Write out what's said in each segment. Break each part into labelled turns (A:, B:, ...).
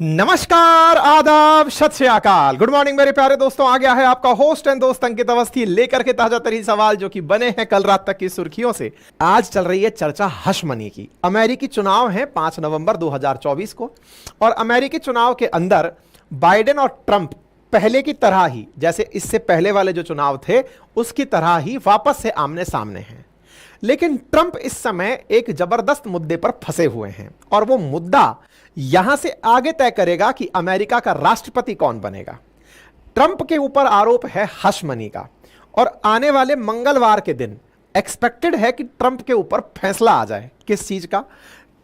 A: नमस्कार, आदाब, सत श्री अकाल, गुड मॉर्निंग मेरे प्यारे दोस्तों। आ गया है आपका होस्ट एंड दोस्त अंकित अवस्थी लेकर के ताजा तरीन सवाल जो कि बने हैं कल रात तक की सुर्खियों से। आज चल रही है चर्चा हश मनी की। अमेरिकी चुनाव है 5 नवंबर 2024 को और अमेरिकी चुनाव के अंदर बाइडेन और ट्रंप पहले की तरह ही, जैसे इससे पहले वाले जो चुनाव थे उसकी तरह ही वापस से आमने सामने हैं। लेकिन ट्रंप इस समय एक जबरदस्त मुद्दे पर फंसे हुए हैं और वो मुद्दा यहां से आगे तय करेगा कि अमेरिका का राष्ट्रपति कौन बनेगा। ट्रंप के ऊपर आरोप है हश मनी का और आने वाले मंगलवार के दिन एक्सपेक्टेड है कि ट्रंप के ऊपर फैसला आ जाए। किस चीज का?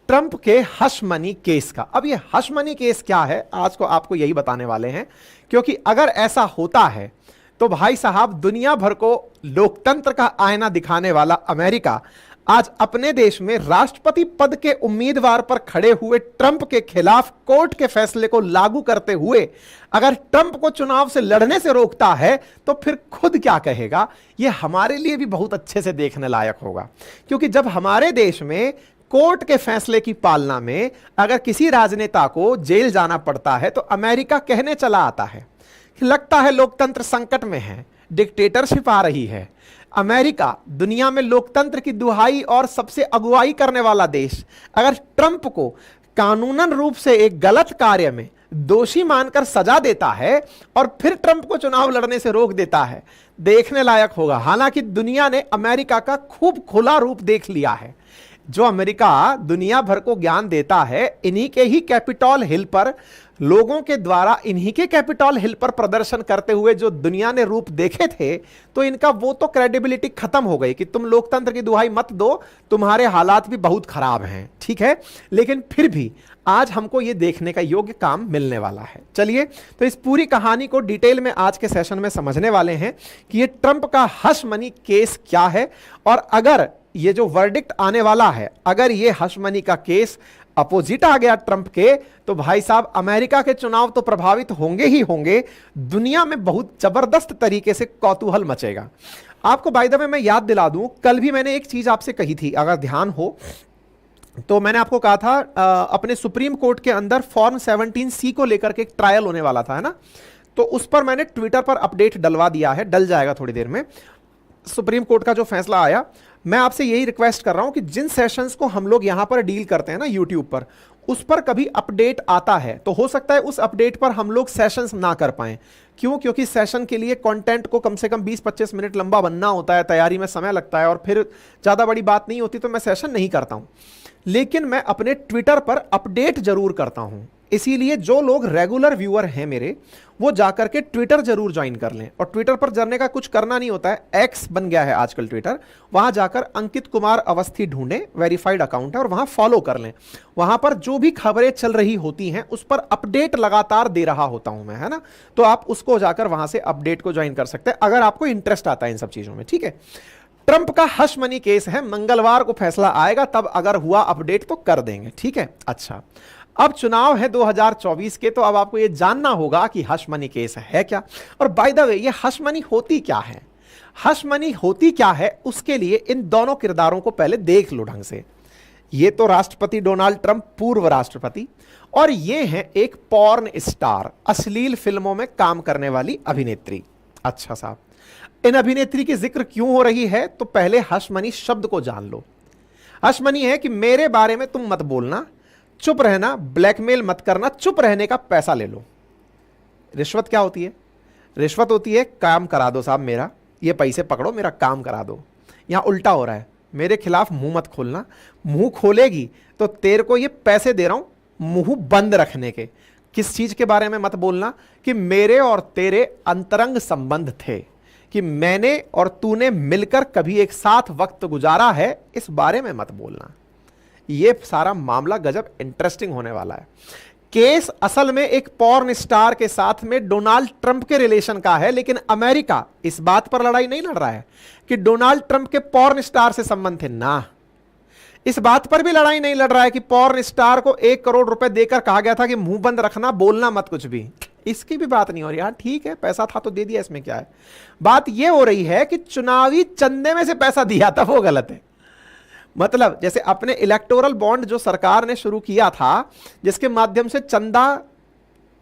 A: ट्रंप के हश मनी केस का। अब ये हश मनी केस क्या है, आज को आपको यही बताने वाले हैं, क्योंकि अगर ऐसा होता है तो भाई साहब दुनिया भर को लोकतंत्र का आईना दिखाने वाला अमेरिका आज अपने देश में राष्ट्रपति पद के उम्मीदवार पर खड़े हुए ट्रंप के खिलाफ कोर्ट के फैसले को लागू करते हुए अगर ट्रंप को चुनाव से लड़ने से रोकता है तो फिर खुद क्या कहेगा, यह हमारे लिए भी बहुत अच्छे से देखने लायक होगा। क्योंकि जब हमारे देश में कोर्ट के फैसले की पालना में अगर किसी राजनेता को जेल जाना पड़ता है तो अमेरिका कहने चला आता है कि लगता है लोकतंत्र संकट में है, डिक्टेटरशिप आ रही है। अमेरिका दुनिया में लोकतंत्र की दुहाई और सबसे अगुवाई करने वाला देश अगर ट्रंप को कानूनन रूप से एक गलत कार्य में दोषी मानकर सजा देता है और फिर ट्रंप को चुनाव लड़ने से रोक देता है, देखने लायक होगा। हालांकि दुनिया ने अमेरिका का खूब खुला रूप देख लिया है। जो अमेरिका दुनिया भर को ज्ञान देता है, इन्हीं के ही कैपिटॉल हिल पर लोगों के द्वारा इन्हीं के कैपिटॉल हिल पर प्रदर्शन करते हुए जो दुनिया ने रूप देखे थे, तो इनका वो तो क्रेडिबिलिटी खत्म हो गई कि तुम लोकतंत्र की दुहाई मत दो, तुम्हारे हालात भी बहुत खराब हैं, ठीक है। लेकिन फिर भी आज हमको ये देखने का योग्य काम मिलने वाला है। चलिए तो इस पूरी कहानी को डिटेल में आज के सेशन में समझने वाले हैं कि ये ट्रंप का हश मनी केस क्या है और अगर ये जो वर्डिक्ट आने वाला है, अगर ये हश मनी का केस अपोजिट आ गया ट्रंप के, तो भाई साहब अमेरिका के चुनाव तो प्रभावित होंगे ही होंगे, दुनिया में बहुत जबरदस्त तरीके से कौतूहल मचेगा। आपको बाय द वे मैं याद दिला दूं, कल भी मैंने एक चीज आपसे कही थी, अगर ध्यान हो तो मैंने आपको कहा था अपने सुप्रीम कोर्ट के अंदर फॉर्म 17C को लेकर के एक ट्रायल होने वाला था, है ना। तो उस पर मैंने ट्विटर पर अपडेट डलवा दिया है, डल जाएगा थोड़ी देर में। सुप्रीम कोर्ट का जो फैसला आया, मैं आपसे यही रिक्वेस्ट कर रहा हूं कि जिन सेशंस को हम लोग यहां पर डील करते हैं ना यूट्यूब पर, उस पर कभी अपडेट आता है तो हो सकता है उस अपडेट पर हम लोग सेशंस ना कर पाएं। क्यों? क्योंकि सेशन के लिए कंटेंट को कम से कम 20-25 मिनट लंबा बनना होता है, तैयारी में समय लगता है और फिर ज़्यादा बड़ी बात नहीं होती तो मैं सेशन नहीं करता हूं। लेकिन मैं अपने ट्विटर पर अपडेट जरूर करता हूं, इसीलिए जो लोग रेगुलर व्यूअर हैं मेरे, वो जाकर के ट्विटर जरूर ज्वाइन कर लें। और ट्विटर पर जाने का कुछ करना नहीं होता है, एक्स बन गया है आजकल ट्विटर, वहां जाकर अंकित कुमार अवस्थी ढूंढें, वेरीफाइड अकाउंट है, और वहां फॉलो कर लें। वहां पर जो भी खबरें चल रही होती हैं उस पर अपडेट लगातार दे रहा होता हूं मैं, है ना। तो आप उसको जाकर वहां से अपडेट को ज्वाइन कर सकते हैं अगर आपको इंटरेस्ट आता है इन सब चीजों में, ठीक है। ट्रंप का हश मनी केस है, मंगलवार को फैसला आएगा, तब अगर हुआ अपडेट तो कर देंगे, ठीक है। अच्छा, अब चुनाव है 2024 के, तो अब आपको यह जानना होगा कि हश मनी केस है क्या, और बाय द वे ये हश मनी होती क्या है। हश मनी होती क्या है उसके लिए इन दोनों किरदारों को पहले देख लो ढंग से। ये तो राष्ट्रपति डोनाल्ड ट्रंप, पूर्व राष्ट्रपति, और ये है एक पॉर्न स्टार, अश्लील फिल्मों में काम करने वाली अभिनेत्री। अच्छा साहब, इन अभिनेत्री की जिक्र क्यों हो रही है, तो पहले हश मनी शब्द को जान लो। हश मनी है कि मेरे बारे में तुम मत बोलना, चुप रहना, ब्लैकमेल मत करना, चुप रहने का पैसा ले लो। रिश्वत क्या होती है? रिश्वत होती है काम करा दो साहब मेरा, ये पैसे पकड़ो, मेरा काम करा दो। यहां उल्टा हो रहा है, मेरे खिलाफ मुंह मत खोलना, मुंह खोलेगी तो तेरे को ये पैसे दे रहा हूं मुंह बंद रखने के। किस चीज के बारे में मत बोलना? कि मेरे और तेरे अंतरंग संबंध थे, कि मैंने और तूने मिलकर कभी एक साथ वक्त गुजारा है, इस बारे में मत बोलना। ये सारा मामला गजब इंटरेस्टिंग होने वाला है। केस असल में एक पॉर्न स्टार के साथ में डोनाल्ड ट्रंप के रिलेशन का है, लेकिन अमेरिका इस बात पर लड़ाई नहीं लड़ रहा है कि डोनाल्ड ट्रंप के पॉर्न स्टार से संबंध थे ना। इस बात पर भी लड़ाई नहीं लड़ रहा है कि पॉर्न स्टार को 1 करोड़ रुपए देकर कहा गया था कि मुंह बंद रखना, बोलना मत कुछ भी। इसकी भी बात नहीं हो रही। हाँ ठीक है, पैसा था तो दे दिया, इसमें क्या है। बात यह हो रही है कि चुनावी चंदे में से पैसा दिया था, वो गलत है। मतलब जैसे अपने इलेक्टोरल बॉन्ड जो सरकार ने शुरू किया था, जिसके माध्यम से चंदा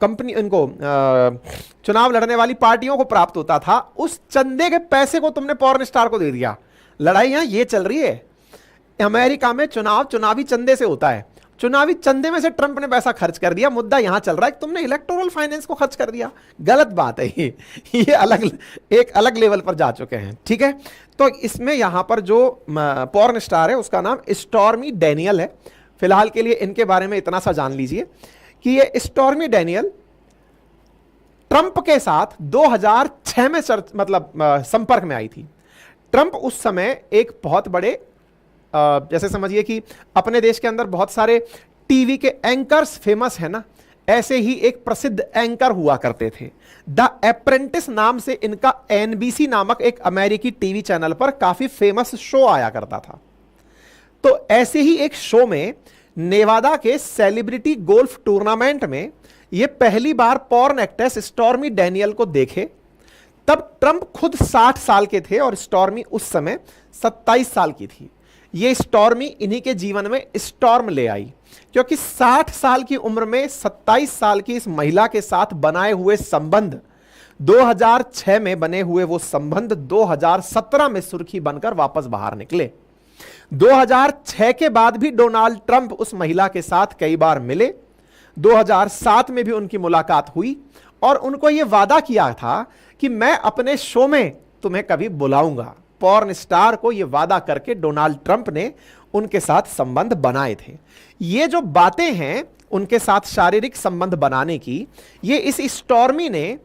A: कंपनी इनको चुनाव लड़ने वाली पार्टियों को प्राप्त होता था, उस चंदे के पैसे को तुमने पॉर्न स्टार को दे दिया। लड़ाई यहां ये चल रही है। अमेरिका में चुनावी चंदे से होता है, चुनावी चंदे में से ट्रंप ने पैसा खर्च कर दिया। मुद्दा यहां चल रहा है कि तुमने इलेक्टोरल फाइनेंस को खर्च कर दिया। गलत बात है ये एक अलग लेवल पर जा चुके हैं। ठीक है, तो इसमें यहां पर जो पॉर्न स्टार है उसका नाम स्टॉर्मी डैनियल है। फिलहाल के लिए इनके बारे में इतना सा जान लीजिए कि ये स्टॉर्मी डैनियल ट्रंप के साथ 2006 में संपर्क में आई थी। ट्रंप उस समय एक बहुत बड़े जैसे समझिए कि अपने देश के अंदर बहुत सारे टीवी के एंकर्स फेमस है ना, ऐसे ही एक प्रसिद्ध एंकर हुआ करते थे। द अप्रेंटिस नाम से इनका एनबीसी नामक एक अमेरिकी टीवी चैनल पर काफी फेमस शो आया करता था। तो ऐसे ही एक शो में नेवादा के सेलिब्रिटी गोल्फ टूर्नामेंट में यह पहली बार पॉर्न एक्ट्रेस स्टॉर्मी डैनियल को देखे। तब ट्रंप खुद 60 साल के थे और स्टॉर्मी उस समय 27 साल की थी। ये स्टॉर्मी इन्हीं के जीवन में स्टॉर्म ले आई, क्योंकि 60 साल की उम्र में 27 साल की इस महिला के साथ बनाए हुए संबंध, 2006 में बने हुए वो संबंध 2017 में सुर्खी बनकर वापस बाहर निकले। 2006 के बाद भी डोनाल्ड ट्रंप उस महिला के साथ कई बार मिले। 2007 में भी उनकी मुलाकात हुई और उनको यह वादा किया था कि मैं अपने शो में तुम्हें कभी बुलाऊंगा। पॉर्न स्टार को यह वादा करके डोनाल्ड ट्रंप ने उनके साथ संबंध बनाए थे। ये जो बातें हैं उनके साथ शारीरिक संबंध बनाने की, ये इस स्टॉर्मी ने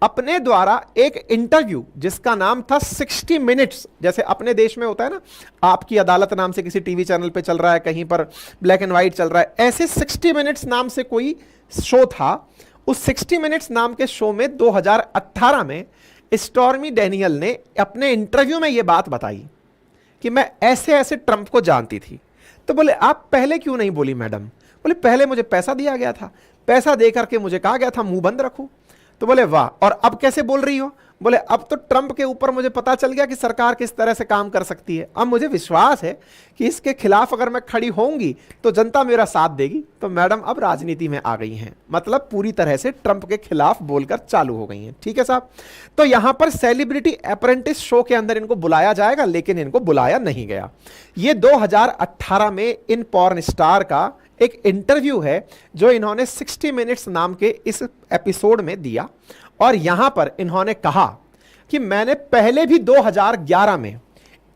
A: अपने द्वारा एक इंटरव्यू जिसका नाम था 60 मिनट्स, जैसे अपने देश में होता है ना, आपकी अदालत नाम से किसी टीवी चैनल पे चल रहा है, कहीं पर ब्लैक एंड व्हाइट चल रहा है, ऐसे 60 मिनट्स नाम से कोई शो था। उस 60 मिनट्स नाम के शो में 2018 में स्टॉर्मी डैनियल ने अपने इंटरव्यू में यह बात बताई कि मैं ऐसे ऐसे ट्रंप को जानती थी। तो बोले आप पहले क्यों नहीं बोली मैडम? बोले पहले मुझे पैसा दिया गया था, पैसा दे करके मुझे कहा गया था मुंह बंद रखो। तो बोले वाह, और अब कैसे बोल रही हो? बोले अब तो ट्रंप के ऊपर मुझे पता चल गया कि सरकार किस तरह से काम कर सकती है। अब मुझे विश्वास है कि इसके खिलाफ अगर मैं खड़ी होंगी तो जनता मेरा साथ देगी। तो मैडम अब राजनीति में आ गई हैं, मतलब पूरी तरह से ट्रंप के खिलाफ बोलकर चालू हो गई हैं। ठीक है साहब, तो यहां पर सेलिब्रिटी अप्रेंटिस शो के अंदर इनको बुलाया जाएगा, लेकिन इनको बुलाया नहीं गया। ये 2018 में इन पॉर्न स्टार का एक इंटरव्यू है जो इन्होंने 60 मिनट्स नाम के इस एपिसोड में दिया, और यहां पर इन्होंने कहा कि मैंने पहले भी 2011 में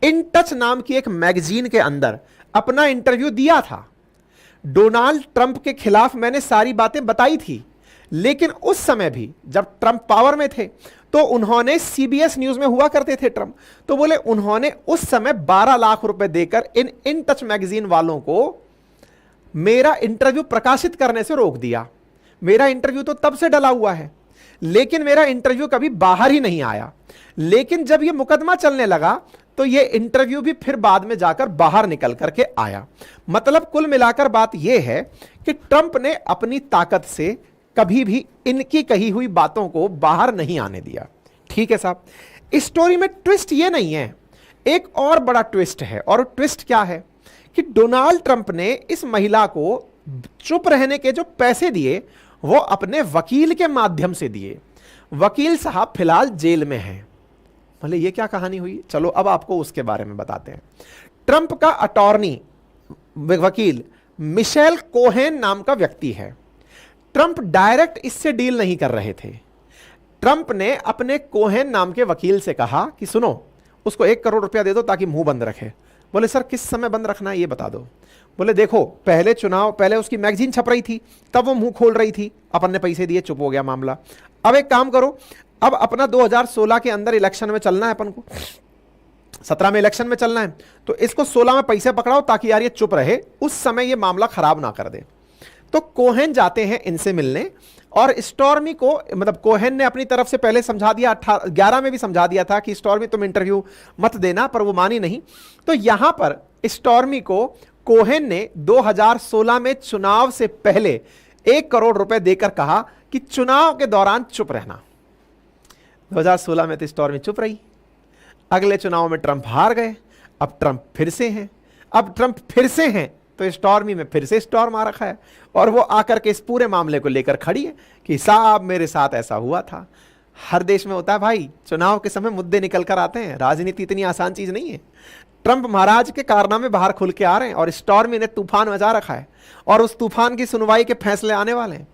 A: इन टच नाम की एक मैगजीन के अंदर अपना इंटरव्यू दिया था। डोनाल्ड ट्रंप के खिलाफ मैंने सारी बातें बताई थी, लेकिन उस समय भी जब ट्रंप पावर में थे तो उन्होंने सीबीएस न्यूज में हुआ करते थे ट्रंप। तो बोले उन्होंने उस समय 12 लाख रुपए देकर इन टच मैगजीन वालों को मेरा इंटरव्यू प्रकाशित करने से रोक दिया। मेरा इंटरव्यू तो तब से डला हुआ है, लेकिन मेरा इंटरव्यू कभी बाहर ही नहीं आया। लेकिन जब यह मुकदमा चलने लगा तो यह इंटरव्यू भी फिर बाद में जाकर बाहर निकल करके आया। मतलब कुल मिलाकर बात यह है कि ट्रंप ने अपनी ताकत से कभी भी इनकी कही हुई बातों को बाहर नहीं आने दिया। ठीक है साहब, इस स्टोरी में ट्विस्ट यह नहीं है, एक और बड़ा ट्विस्ट है। और ट्विस्ट क्या है कि डोनाल्ड ट्रंप ने इस महिला को चुप रहने के जो पैसे दिए वो अपने वकील के माध्यम से दिए। वकील साहब फिलहाल जेल में हैं। भले ये क्या कहानी हुई, चलो अब आपको उसके बारे में बताते हैं। ट्रंप का अटॉर्नी वकील मिशेल कोहेन नाम का व्यक्ति है। ट्रंप डायरेक्ट इससे डील नहीं कर रहे थे। ट्रंप ने अपने कोहेन नाम के वकील से कहा कि सुनो, उसको 1 करोड़ रुपया दे दो ताकि मुंह बंद रखे। बोले सर किस समय बंद रखना है ये बता दो। बोले देखो पहले उसकी मैगजीन छप रही थी, तब वो मुंह खोल रही थी, अपन ने पैसे दिए, चुप हो गया मामला। अब एक काम करो, अब अपना 2016 के अंदर इलेक्शन में चलना है, अपन को 17 में इलेक्शन में चलना है, तो इसको 16 में पैसे पकड़ाओ ताकि यार ये चुप रहे, उस समय ये मामला खराब ना कर दे। तो कोहेन जाते हैं इनसे मिलने, और स्टॉर्मी को मतलब कोहेन ने अपनी तरफ से पहले समझा दिया, 11 में भी समझा दिया था कि स्टॉर्मी तुम इंटरव्यू मत देना, पर वो मानी नहीं। तो यहां पर स्टॉर्मी को कोहेन ने 2016 में चुनाव से पहले 1 करोड़ रुपए देकर कहा कि चुनाव के दौरान चुप रहना। 2016 में तो स्टॉर्मी चुप रही, अगले चुनाव में ट्रंप हार गए, अब ट्रंप फिर से हैं तो स्टॉर्मी में फिर से स्टॉर्म आ रखा है और वो आकर के इस पूरे मामले को लेकर खड़ी है कि साहब मेरे साथ ऐसा हुआ था। हर देश में होता है भाई, चुनाव के समय मुद्दे निकल कर आते हैं। राजनीति इतनी आसान चीज नहीं है। ट्रंप महाराज के कारनामे बाहर खुल के आ रहे हैं और स्टॉर्मी ने तूफान मचा रखा है और उस तूफान की सुनवाई के फैसले आने वाले हैं।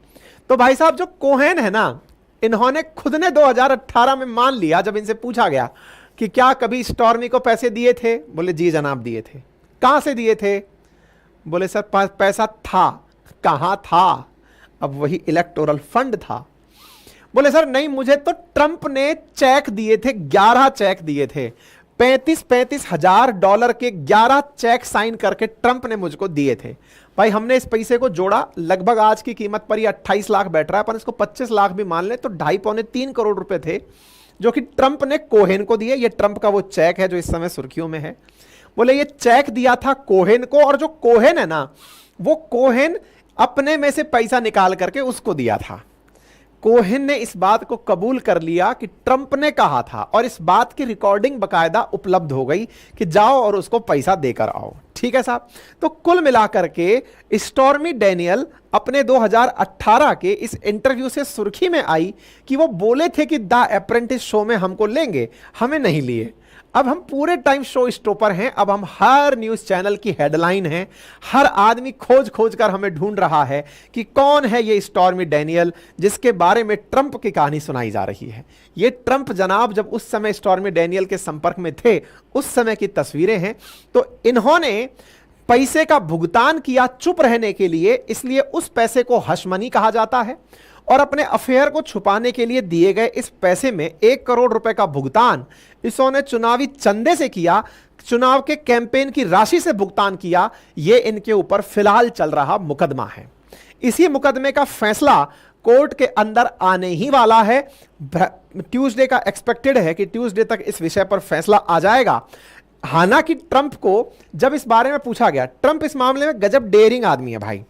A: तो भाई साहब जो कोहेन है ना, इन्होंने खुद ने 2018 में मान लिया, जब इनसे पूछा गया कि क्या कभी स्टॉर्मी को पैसे दिए थे, बोले जी जनाब दिए थे। कहां से दिए थे, बोले सर पैसा था। कहां था, अब वही इलेक्टोरल फंड था। बोले सर नहीं, मुझे तो ट्रंप ने चेक दिए थे, 11 चेक दिए थे, 35 हजार डॉलर के 11 चेक साइन करके ट्रंप ने मुझको दिए थे। भाई हमने इस पैसे को जोड़ा, लगभग आज की कीमत पर ये 28 लाख बैठ रहा है, पर इसको 25 लाख भी मान ले तो 2.5-3 करोड़ रुपए थे जो कि ट्रंप ने कोहेन को दिए। ये ट्रंप का वो चेक है जो इस समय सुर्खियों में है। बोले ये चेक दिया था कोहेन को, और जो कोहेन है ना, वो कोहेन अपने में से पैसा निकाल करके उसको दिया था। कोहेन ने इस बात को कबूल कर लिया कि ट्रंप ने कहा था, और इस बात की रिकॉर्डिंग बकायदा उपलब्ध हो गई कि जाओ और उसको पैसा देकर आओ। ठीक है साहब। तो कुल मिलाकर के स्टॉर्मी डैनियल अपने 2018 के इस इंटरव्यू से सुर्खी में आई कि वो बोले थे कि द अप्रेंटिस शो में हमको लेंगे, हमें नहीं लिए। अब हम पूरे टाइम शो स्टॉपर हैं। अब हम हर न्यूज चैनल की हेडलाइन हैं, हर आदमी खोज खोज कर हमें ढूंढ रहा है कि कौन है ये स्टॉर्मी डैनियल जिसके बारे में ट्रंप की कहानी सुनाई जा रही है। ये ट्रंप जनाब जब उस समय स्टॉर्मी डैनियल के संपर्क में थे, उस समय की तस्वीरें हैं। तो इन्होंने पैसे का भुगतान किया चुप रहने के लिए, इसलिए उस पैसे को हश मनी कहा जाता है। और अपने अफेयर को छुपाने के लिए दिए गए इस पैसे में 1 करोड़ रुपए का भुगतान इन्होंने चुनावी चंदे से किया, चुनाव के कैंपेन की राशि से भुगतान किया। यह इनके ऊपर फिलहाल चल रहा मुकदमा है। इसी मुकदमे का फैसला कोर्ट के अंदर आने ही वाला है। ट्यूसडे का एक्सपेक्टेड है कि ट्यूसडे तक इस विषय पर फैसला आ जाएगा। हालांकि ट्रंप को जब इस बारे में पूछा गया, ट्रंप इस मामले में गजब डेयरिंग आदमी है भाई।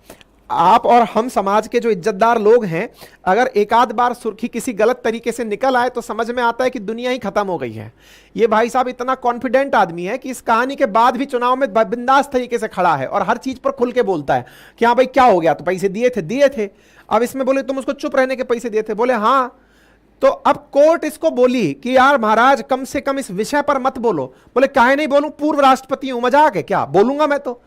A: आप और हम समाज के जो इज्जतदार लोग हैं, अगर एक आध बार सुर्खी किसी गलत तरीके से निकल आए तो समझ में आता है कि दुनिया ही खत्म हो गई है। ये भाई साहब इतना कॉन्फिडेंट आदमी है कि इस कहानी के बाद भी चुनाव में बिंदास तरीके से खड़ा है और हर चीज पर खुल के बोलता है कि हाँ भाई क्या हो गया, तो पैसे दिए थे। अब इसमें बोले तुम उसको चुप रहने के पैसे दिए थे, बोले हाँ। तो अब कोर्ट इसको बोली कि यार महाराज कम से कम इस विषय पर मत बोलो। बोले काहे नहीं बोलूं, पूर्व राष्ट्रपति हूं, मजाक है क्या, बोलूंगा मैं तो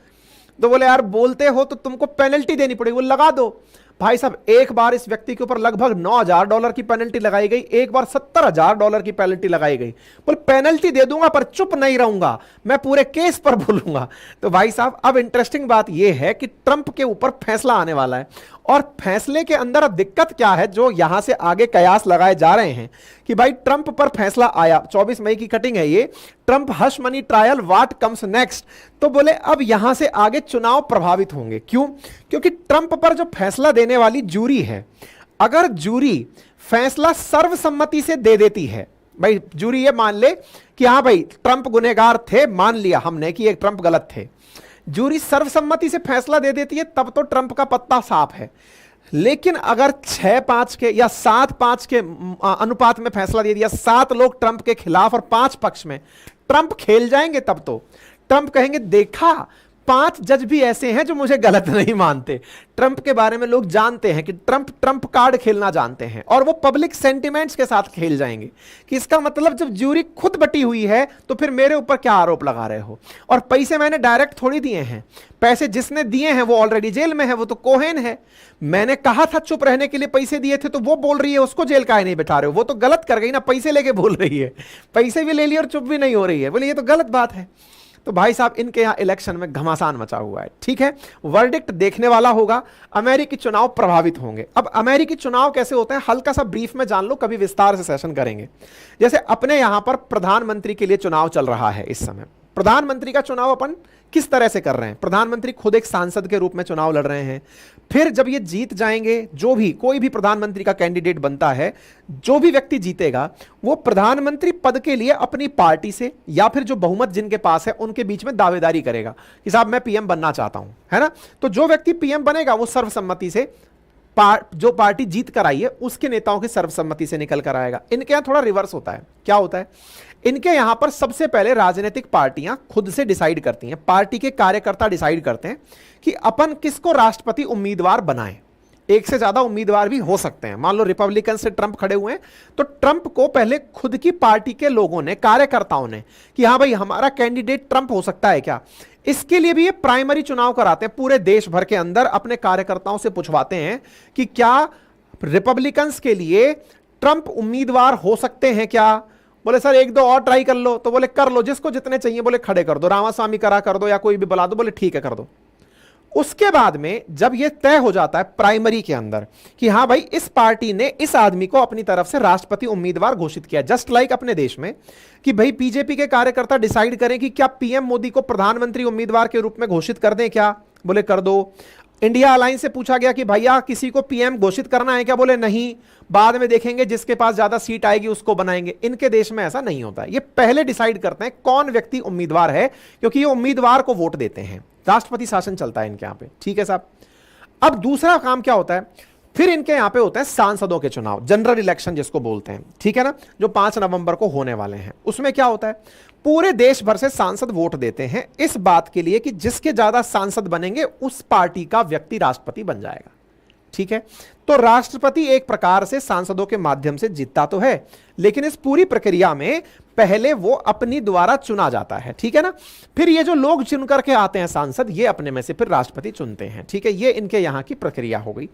A: बोले यार बोलते हो तो तुमको पेनल्टी देनी पड़ेगी, वो लगा दो। भाई साहब एक बार इस व्यक्ति के ऊपर लगभग $9,000 की पेनल्टी लगाई गई, एक बार $70,000 की पेनल्टी लगाई गई। बोले पेनल्टी दे दूंगा पर चुप नहीं रहूंगा, मैं पूरे केस पर बोलूंगा। तो भाई साहब अब इंटरेस्टिंग बात यह है कि ट्रंप के ऊपर फैसला आने वाला है, और फैसले के अंदर अब दिक्कत क्या है, जो यहां से आगे कयास लगाए जा रहे हैं कि भाई ट्रंप पर फैसला आया, 24 मई की कटिंग है ये, Trump hush money trial what comes next. तो बोले अब यहां से आगे चुनाव प्रभावित होंगे। क्यों? क्योंकि ट्रंप पर जो फैसला देने वाली जूरी है, अगर जूरी फैसला सर्वसम्मति से दे देती है, भाई जूरी ये मान ले कि हाँ भाई ट्रंप गुनहगार थे, मान लिया हमने कि ये ट्रंप गलत थे, जूरी सर्वसम्मति से फैसला दे देती है, तब तो ट्रंप का पत्ता साफ है। लेकिन अगर 6-5 के या 7-5 के अनुपात में फैसला दे दिया, 7 लोग ट्रंप के खिलाफ और 5 पक्ष में, ट्रंप खेल जाएंगे। तब तो ट्रंप कहेंगे देखा 5 जज भी ऐसे हैं जो मुझे गलत नहीं मानते। ट्रंप के बारे में लोग जानते हैं कि ट्रंप कार्ड खेलना जानते हैं, और वो पब्लिक सेंटिमेंट्स के साथ खेल जाएंगे कि इसका मतलब जब ज्यूरी खुद बटी हुई है तो फिर मेरे ऊपर क्या आरोप लगा रहे हो। और पैसे मैंने डायरेक्ट थोड़ी दिए हैं, पैसे जिसने दिए हैं वो ऑलरेडी जेल में है, वो तो कोहेन है। मैंने कहा था चुप रहने के लिए पैसे दिए थे, तो वो बोल रही है उसको जेल काहे नहीं बैठा रहे हो, वो तो गलत कर गई ना, पैसे लेके बोल रही है, पैसे भी ले लिए और चुप भी नहीं हो रही है। बोले ये तो गलत बात है। तो भाई साहब इनके यहां इलेक्शन में घमासान मचा हुआ है। ठीक है, वर्डिक्ट देखने वाला होगा, अमेरिकी चुनाव प्रभावित होंगे। अब अमेरिकी चुनाव कैसे होते हैं हल्का सा ब्रीफ में जान लो, कभी विस्तार से सेशन करेंगे। जैसे अपने यहां पर प्रधानमंत्री के लिए चुनाव चल रहा है इस समय। प्रधानमंत्री का चुनाव अपन किस तरह से कर रहे हैं, प्रधानमंत्री खुद एक सांसद के रूप में चुनाव लड़ रहे हैं। फिर जब ये जीत जाएंगे, जो भी कोई भी प्रधानमंत्री का कैंडिडेट बनता है, जो भी व्यक्ति जीतेगा वो प्रधानमंत्री पद के लिए अपनी पार्टी से या फिर जो बहुमत जिनके पास है उनके बीच में दावेदारी करेगा कि साहब मैं पीएम बनना चाहता हूं, है ना। तो जो व्यक्ति पीएम बनेगा वो सर्वसम्मति से जो पार्टी जीत कर आई है उसके नेताओं की सर्वसम्मति से निकल कर आएगा। इनके यहां थोड़ा रिवर्स होता है। क्या होता है, इनके यहां पर सबसे पहले राजनीतिक पार्टियां खुद से डिसाइड करती हैं, पार्टी के कार्यकर्ता डिसाइड करते हैं कि अपन किसको राष्ट्रपति उम्मीदवार बनाएं। एक से ज्यादा उम्मीदवार भी हो सकते हैं। मान लो रिपब्लिकन से ट्रंप खड़े हुए हैं, तो ट्रंप को पहले खुद की पार्टी के लोगों ने, कार्यकर्ताओं ने, कि हां भाई हमारा कैंडिडेट ट्रंप हो सकता है क्या, इसके लिए भी ये प्राइमरी चुनाव कराते हैं। पूरे देश भर के अंदर अपने कार्यकर्ताओं से पूछवाते हैं कि क्या रिपब्लिकन्स के लिए ट्रंप उम्मीदवार हो सकते हैं क्या। बोले सर एक दो और ट्राई कर लो, तो बोले कर लो, जिसको जितने चाहिए बोले खड़े कर दो, रामास्वामी करा कर दो या कोई भी बुला दो, बोले ठीक है कर दो। उसके बाद में जब यह तय हो जाता है प्राइमरी के अंदर कि हां भाई इस पार्टी ने इस आदमी को अपनी तरफ से राष्ट्रपति उम्मीदवार घोषित किया, जस्ट लाइक अपने देश में कि भाई बीजेपी के कार्यकर्ता डिसाइड करें कि क्या पीएम मोदी को प्रधानमंत्री उम्मीदवार के रूप में घोषित कर दें क्या, बोले कर दो। इंडिया अलायंस से पूछा गया कि भैया किसी को पीएम घोषित करना है क्या, बोले नहीं, बाद में देखेंगे, जिसके पास ज्यादा सीट आएगी उसको बनाएंगे। इनके देश में ऐसा नहीं होता, ये पहले डिसाइड करते हैं कौन व्यक्ति उम्मीदवार है, क्योंकि ये उम्मीदवार को वोट देते हैं। राष्ट्रपति शासन चलता है इनके यहां पे, ठीक है साहब। अब दूसरा काम क्या होता है, फिर इनके यहां पे होता है सांसदों के चुनाव, जनरल इलेक्शन जिसको बोलते हैं, ठीक है ना, जो 5 नवंबर को होने वाले हैं। उसमें क्या होता है, पूरे देश भर से सांसद वोट देते हैं इस बात के लिए कि जिसके ज्यादा सांसद बनेंगे उस पार्टी का व्यक्ति राष्ट्रपति बन जाएगा, ठीक है। तो राष्ट्रपति एक प्रकार से सांसदों के माध्यम से जीतता तो है, लेकिन इस पूरी प्रक्रिया में पहले वो अपनी द्वारा चुना जाता है, ठीक है ना। फिर ये जो लोग चुन करके आते हैं सांसद, ये अपने में से फिर राष्ट्रपति चुनते हैं, ठीक है। ये इनके यहां की प्रक्रिया हो गई।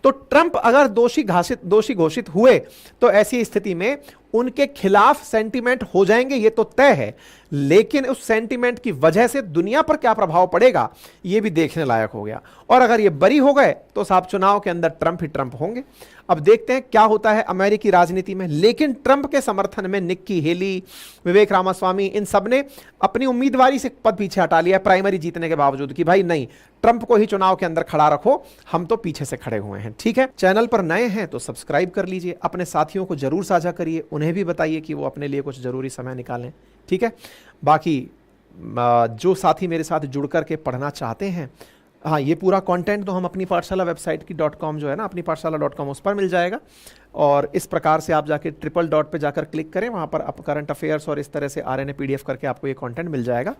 A: तो ट्रंप अगर दोषी घोषित हुए तो ऐसी स्थिति में उनके खिलाफ सेंटीमेंट हो जाएंगे, ये तो तय है, लेकिन उस सेंटीमेंट की वजह से दुनिया पर क्या प्रभाव पड़ेगा ये भी देखने लायक हो गया। और अगर ये बरी हो गए तो साहब चुनाव के अंदर ट्रंप ही ट्रंप होंगे। अब देखते हैं क्या होता है अमेरिकी राजनीति में। लेकिन ट्रंप के समर्थन में निक्की हेली, विवेक रामास्वामी, इन सब ने अपनी उम्मीदवारी से पद पीछे हटा लिया प्राइमरी जीतने के बावजूद कि भाई नहीं, ट्रंप को ही चुनाव के अंदर खड़ा रखो, हम तो पीछे से खड़े हुए हैं, ठीक है। चैनल पर नए हैं तो सब्सक्राइब कर लीजिए, अपने साथियों को जरूर साझा करिए, उन्हें भी बताइए कि वो अपने लिए कुछ जरूरी समय निकालें, ठीक है। बाकी जो साथी मेरे साथ जुड़ करके पढ़ना चाहते हैं, हाँ, ये पूरा कंटेंट तो हम अपनी पाठशाला वेबसाइट की .com जो है ना, अपनी पाठशाला.com, उस पर मिल जाएगा। और इस प्रकार से आप जाके ट्रिपल डॉट पे जाकर क्लिक करें, वहाँ पर आप करंट अफेयर्स और इस तरह से RNA PDF करके आपको ये कंटेंट मिल जाएगा।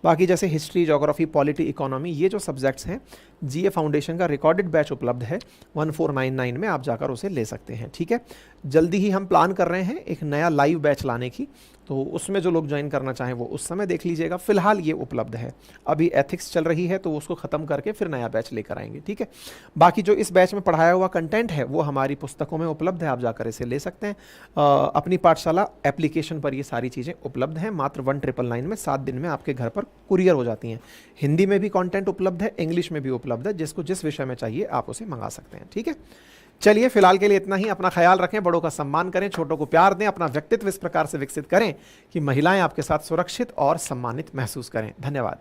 A: बाकी जैसे हिस्ट्री, ज्योग्राफी, पॉलिटी, इकोनॉमी, ये जो सब्जेक्ट्स हैं, GA फाउंडेशन का रिकॉर्डेड बैच उपलब्ध है 1499 में, आप जाकर उसे ले सकते हैं, ठीक है। जल्दी ही हम प्लान कर रहे हैं एक नया लाइव बैच लाने की, तो उसमें जो लोग ज्वाइन करना चाहें वो उस समय देख लीजिएगा। फिलहाल ये उपलब्ध है, अभी एथिक्स चल रही है तो उसको ख़त्म करके फिर नया बैच लेकर आएंगे, ठीक है। बाकी जो इस बैच में पढ़ाया हुआ कंटेंट है वो हमारी पुस्तकों में उपलब्ध है, आप जाकर इसे ले सकते हैं। अपनी पाठशाला एप्लीकेशन पर ये सारी चीज़ें उपलब्ध हैं। मात्र 1999 में 7 दिन में आपके घर पर कुरियर हो जाती हैं। हिंदी में भी कंटेंट उपलब्ध है, इंग्लिश में भी उपलब्ध है, जिसको जिस विषय में चाहिए आप उसे मंगा सकते हैं, ठीक है। चलिए फिलहाल के लिए इतना ही। अपना ख्याल रखें, बड़ों का सम्मान करें, छोटों को प्यार दें, अपना व्यक्तित्व इस प्रकार से विकसित करें कि महिलाएं आपके साथ सुरक्षित और सम्मानित महसूस करें। धन्यवाद।